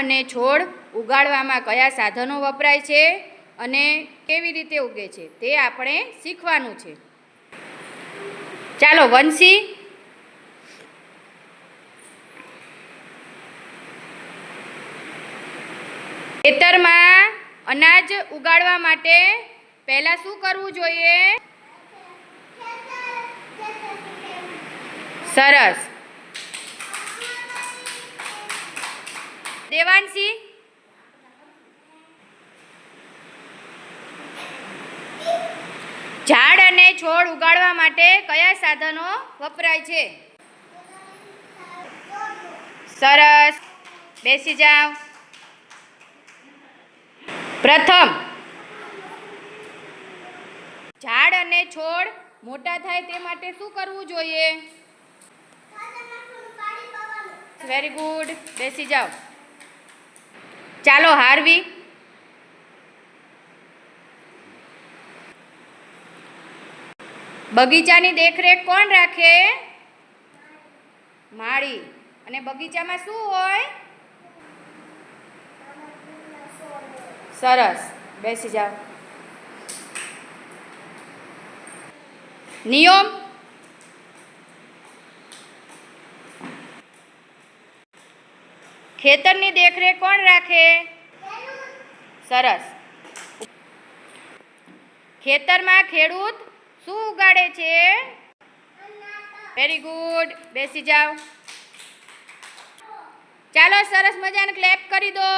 અને છોડ ઉગાડવામાં કયા સાધનો વપરાય છે અને કેવી રીતે ઉગે છે તે આપણે શીખવાનું છે. ચાલો વંશી, ખેતરમાં અનાજ ઉગાડવા માટે પહેલા શું કરવું જોઈએ? સરસ. દેવાંશી, ઝાડ અને છોડ ઉગાડવા માટે કયા સાધનો વપરાય છે? સરસ, બેસી જાઓ. પ્રથમ, ઝાડ અને છોડ મોટા થાય તે માટે શું કરવું જોઈએ? વેરી ગુડ, બેસી જાઓ. ચાલો હાર્વી, બગીચાની દેખરેખ કોણ રાખે? માળી. અને બગીચામાં શું હોય? સરસ, બેસી જાઓ. નિયમ, ખેતરની દેખરેખ કોણ રાખે? સરસ. ખેતરમાં ખેડૂત શું ઉગાડે છે? વેરી ગુડ, બેસી જાઓ. ચાલો સરસ મજાને ક્લેપ કરી દો.